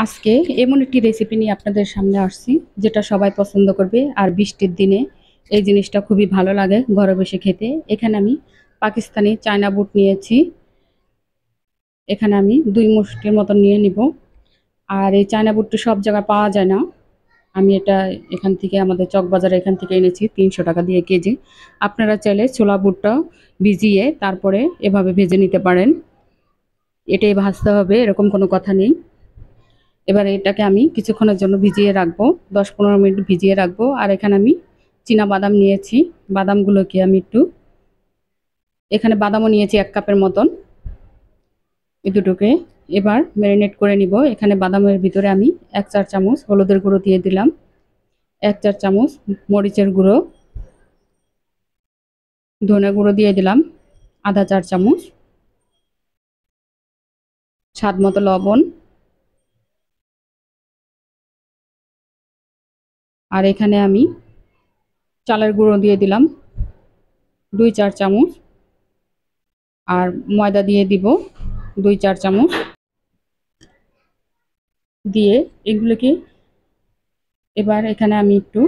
আজকে এমন একটি রেসিপি নিয়ে আপনাদের সামনে আসছি, যেটা সবাই পছন্দ করবে। আর বৃষ্টির দিনে এই জিনিসটা খুবই ভালো লাগে ঘরে বসে খেতে। এখানে আমি পাকিস্তানি চায়না বুট নিয়েছি। এখানে আমি 2 মুষ্টির মতন নিয়ে নিব। আর এই চায়না বুটটা সব জায়গায় পাওয়া যায় না। আমি এটা এখান থেকে, আমাদের চকবাজারে এখান থেকে এনেছি 300 টাকা দিয়ে কেজি। আপনারা চাইলে ছোলা বুটটা ভিজিয়ে তারপরে এভাবে ভেজে নিতে পারেন। এটাই ভাজতে হবে এরকম কোনো কথা নেই। এবার এটাকে আমি কিছুক্ষণের জন্য ভিজিয়ে রাখবো, 10-15 মিনিট ভিজিয়ে রাখবো। আর এখানে আমি চীনা বাদাম নিয়েছি। বাদামগুলোকে আমি একটু, এখানে বাদামও নিয়েছি 1 কাপের মতন, এই দুটোকে এবার ম্যারিনেট করে নিব। এখানে বাদামের ভিতরে আমি 1 চা চামচ হলুদের গুঁড়ো দিয়ে দিলাম, 1 চা চামচ মরিচের গুঁড়ো, ধনে গুঁড়ো দিয়ে দিলাম আধা চা চামচ, স্বাদ মতো লবণ। আর এখানে আমি চালের গুঁড়ো দিয়ে দিলাম 2 চা চামচ। আর ময়দা দিয়ে দিব 2 চা চামচ। দিয়ে এগুলোকে এবার এখানে আমি একটু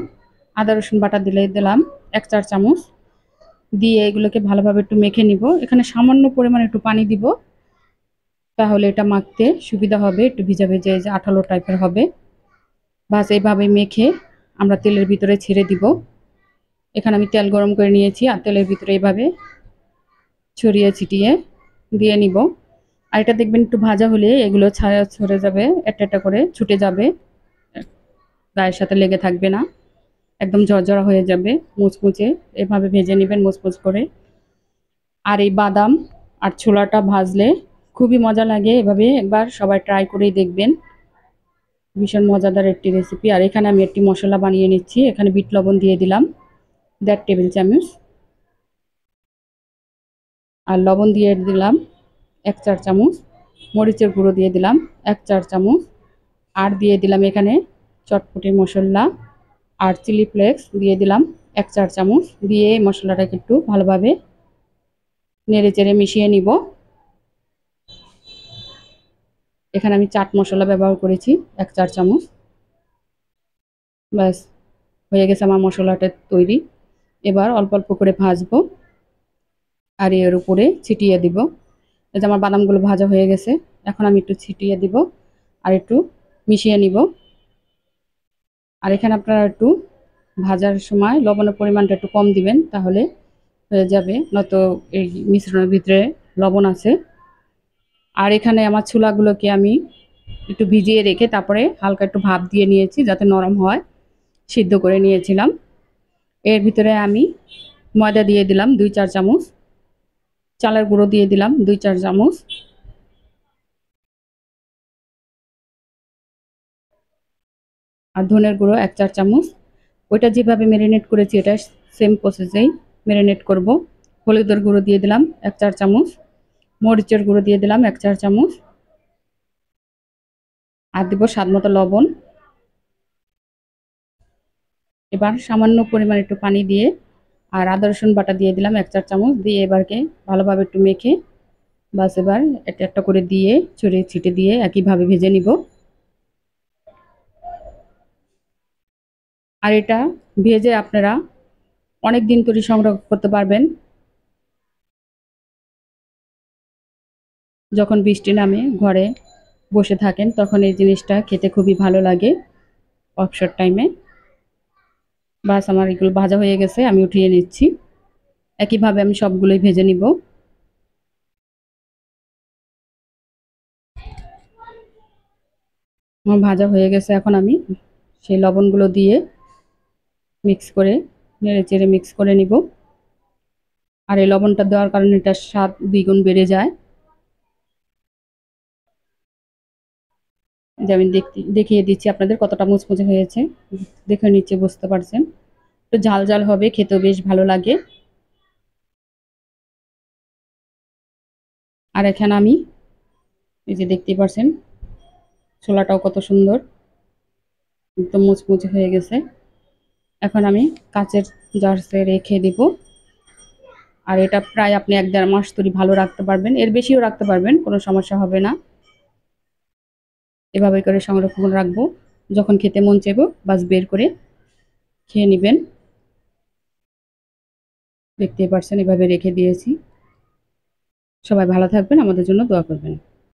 আদা রসুন বাটা দিলাম 1 চা চামচ। দিয়ে এগুলোকে ভালোভাবে একটু মেখে নিব। এখানে সামান্য পরিমাণে একটু পানি দিব, তাহলে এটা মাখতে সুবিধা হবে, একটু ভিজা ভেজে যে আঠালো টাইপের হবে। বাস এইভাবে মেখে আমরা তেলের ভিতরে ছেড়ে দিব। এখানে আমি তেল গরম করে নিয়েছি, আর তেলের ভিতরে এইভাবে ছড়িয়ে ছিটিয়ে দিয়ে নিব। আর এটা দেখবেন একটু ভাজা হলে এগুলো ছড়ে যাবে, একটা একটা করে ছুটে যাবে, গায়ের সাথে লেগে থাকবে না, একদম ঝরঝরা হয়ে যাবে মুচমুচে। এভাবে ভেজে নেবেন মুচমুচ করে। আর এই বাদাম আর ছোলাটা ভাজলে খুবই মজা লাগে। এভাবে একবার সবাই ট্রাই করেই দেখবেন, ভীষণ মজাদার একটি রেসিপি। আর এখানে আমি একটি মশলা বানিয়ে নিচ্ছি। এখানে বিট লবণ দিয়ে দিলাম 1.5 টেবিল চামচ, আর লবণ দিয়ে দিলাম 1 চা চামচ, মরিচের গুঁড়ো দিয়ে দিলাম 1 চা চামচ, আর দিয়ে দিলাম এখানে চটপটি মশলা আর চিলি ফ্লেক্স দিয়ে দিলাম 1 চা চামচ। দিয়ে এই মশলাটাকে একটু ভালোভাবে নেড়ে চেড়ে মিশিয়ে নিব। এখানে আমি চাট মশলা ব্যবহার করেছি 1 চা চামচ। ব্যাস, হয়ে গেছে আমার মশলাটা তৈরি। এবার অল্প অল্প করে ভাজবো আর এর উপরে ছিটিয়ে দিব। এই যে আমার বাদামগুলো ভাজা হয়ে গেছে, এখন আমি একটু ছিটিয়ে দিব আর একটু মিশিয়ে নিব। আর এখানে আপনারা একটু ভাজার সময় লবণের পরিমাণটা একটু কম দিবেন, তাহলে হয়ে যাবে, নয়তো এই মিশ্রণের ভিতরে লবণ আছে। আর এখানে আমার ছোলাগুলোকে আমি একটু ভিজিয়ে রেখে তারপরে হালকা একটু ভাপ দিয়ে নিয়েছি, যাতে নরম হয়, সিদ্ধ করে নিয়েছিলাম। এর ভিতরে আমি ময়দা দিয়ে দিলাম 2-4 চামচ, চালের গুঁড়ো দিয়ে দিলাম 2-4 চামচ, আর ধনের গুঁড়ো 1-4 চামচ। ওইটা যেভাবে ম্যারিনেট করেছি এটা সেম প্রসেসেই ম্যারিনেট করব। হলুদের গুঁড়ো দিয়ে দিলাম 1-4 চামচ, মরিচের গুঁড়ো দিয়ে দিলাম 1-4 চামচ, আর দিব স্বাদ মতো লবণ। এবার সামান্য পরিমাণ একটু পানি দিয়ে আর আদা রসুন বাটা দিয়ে দিলাম 1 চা চামচ। দিয়ে এবারকে ভালোভাবে একটু মেখে, বাস এবার একটা একটা করে দিয়ে ছড়িয়ে ছিটে দিয়ে একইভাবে ভেজে নিব। আর এটা ভেজে আপনারা অনেক দিন ধরে সংরক্ষণ করতে পারবেন। যখন বৃষ্টি নামে ঘরে বসে থাকেন তখন এই জিনিসটা খেতে খুবই ভালো লাগে অবসর টাইমে। বাস আমার এগুলো ভাজা হয়ে গেছে, আমি উঠিয়ে নিচ্ছি। একইভাবে আমি সবগুলোই ভেজে নিব। আমার ভাজা হয়ে গেছে, এখন আমি সেই লবণগুলো দিয়ে মিক্স করে নেড়ে চেড়ে মিক্স করে নিব। আর এই লবণটা দেওয়ার কারণে এটার স্বাদ দ্বিগুণ বেড়ে যায়। যে আমি দেখিয়ে দিচ্ছি আপনাদের কতটা মুচমুচে হয়েছে, দেখে নিচ্ছে বুঝতে পারছেন। একটু ঝাল ঝাল হবে, খেতেও বেশ ভালো লাগে। আর এখানে আমি এই যে দেখতেই পারছেন ছোলাটাও কত সুন্দর, একদম মুচমুচে হয়ে গেছে। এখন আমি কাচের জার্সে রেখে দিব। আর এটা প্রায় আপনি 1-1.5 মাস ধরে ভালো রাখতে পারবেন, এর বেশিও রাখতে পারবেন, কোনো সমস্যা হবে না। এভাবে করে সংরক্ষণ রাখবো, যখন খেতে মন চাইবো বাস বের করে খেয়ে নেবেন। দেখতেই পারছেন এভাবে রেখে দিয়েছি। সবাই ভালো থাকবেন, আমাদের জন্য দোয়া করবেন।